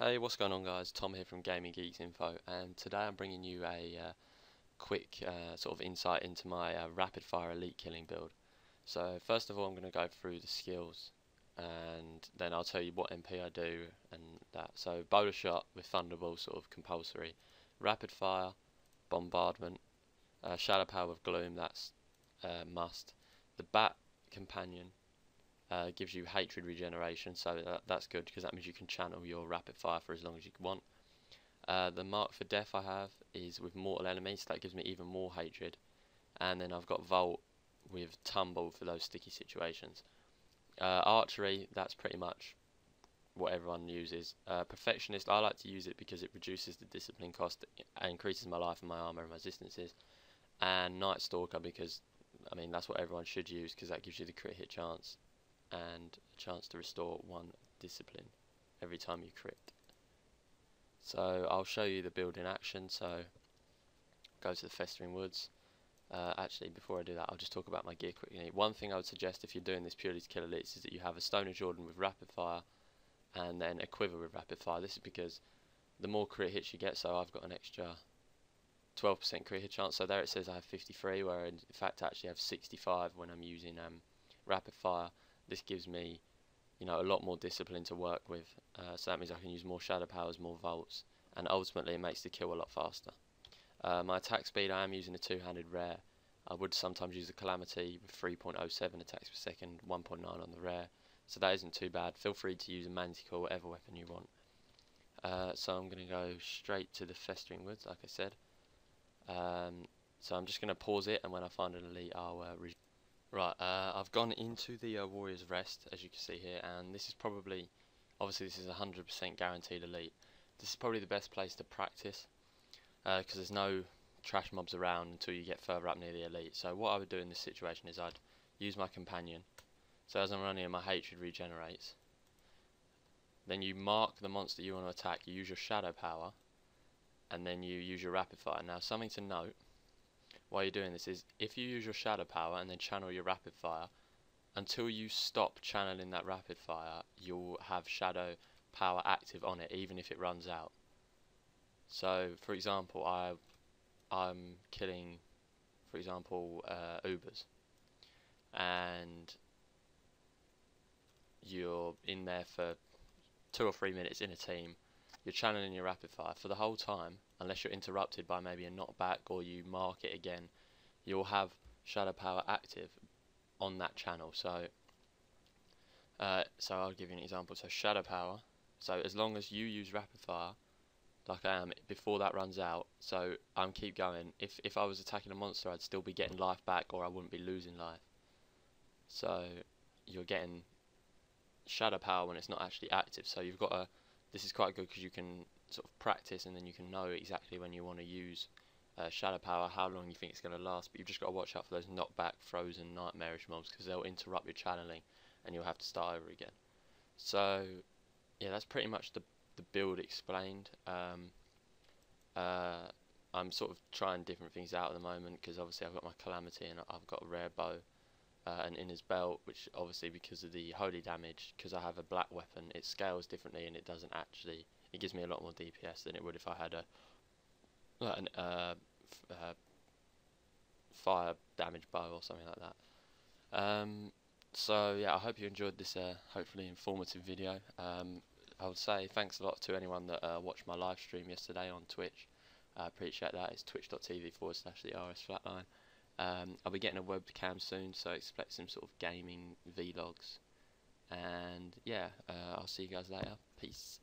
Hey, what's going on guys? Tom here from Gaming Geeks Info, and today I'm bringing you a quick sort of insight into my rapid fire elite killing build. So first of all I'm going to go through the skills and then I'll tell you what MP I do and that. So bowler shot with thunderbolt sort of compulsory, rapid fire, bombardment, shadow power with gloom, that's must. The bat companion gives you hatred regeneration, so that's good because that means you can channel your rapid fire for as long as you want. The mark for death I have is with mortal enemies, so that gives me even more hatred. And then I've got Volt with tumble for those sticky situations. Archery, that's pretty much what everyone uses. Perfectionist, I like to use it because it reduces the discipline cost and increases my life and my armor and my resistances. And Night Stalker because, I mean, that's what everyone should use because that gives you the crit hit chance and a chance to restore 1 discipline every time you crit. So I'll show you the build in action. So go to the Festering Woods. Actually, before I do that, I'll just talk about my gear quickly. One thing I would suggest if you're doing this purely to kill elites is that you have a Stone of Jordan with rapid fire and then a quiver with rapid fire. This is because the more crit hits you get, so I've got an extra 12% crit hit chance. So there it says I have 53, where in fact I actually have 65 when I'm using rapid fire. This gives me, you know, a lot more discipline to work with, so that means I can use more shadow powers, more volts, and ultimately it makes the kill a lot faster. My attack speed, I am using a two-handed rare. I would sometimes use a calamity with 3.07 attacks per second, 1.9 on the rare, so that isn't too bad. Feel free to use a manticore, whatever weapon you want. So I'm going to go straight to the Festering Woods, like I said. So I'm just going to pause it, and when I find an elite I'll Right, I've gone into the Warrior's Rest, as you can see here, and this is probably, obviously this is 100% guaranteed elite. This is probably the best place to practice, because there's no trash mobs around until you get further up near the elite. So what I would do in this situation is I'd use my companion. So as I'm running, my hatred regenerates. Then you mark the monster you want to attack, you use your shadow power, and then you use your rapid fire. Now something to note while you're doing this is if you use your shadow power and then channel your rapid fire, until you stop channeling that rapid fire you'll have shadow power active on it even if it runs out. So for example, I'm killing, for example, Ubers, and you're in there for 2 or 3 minutes in a team. You're channeling your rapid fire for the whole time, unless you're interrupted by maybe a knockback or you mark it again. You'll have shadow power active on that channel. So I'll give you an example. So shadow power. So as long as you use rapid fire, like I am, before that runs out. So I'm keep going. If I was attacking a monster, I'd still be getting life back, or I wouldn't be losing life. So you're getting shadow power when it's not actually active. So you've got a. This is quite good because you can sort of practice and then you can know exactly when you want to use shadow power, how long you think it's going to last, but you've just got to watch out for those knockback, frozen, nightmarish mobs because they'll interrupt your channeling and you'll have to start over again. So yeah, that's pretty much the build explained. I'm sort of trying different things out at the moment because obviously I've got my calamity and I've got a rare bow. And in his belt, which obviously because of the holy damage, because I have a black weapon, it scales differently and it doesn't actually, it gives me a lot more DPS than it would if I had a fire damage bow or something like that. So yeah, I hope you enjoyed this hopefully informative video. I would say thanks a lot to anyone that watched my live stream yesterday on Twitch. I appreciate that. It's twitch.tv/the RS Flatline. I'll be getting a webcam soon, so expect some sort of gaming vlogs. And yeah, I'll see you guys later. Peace.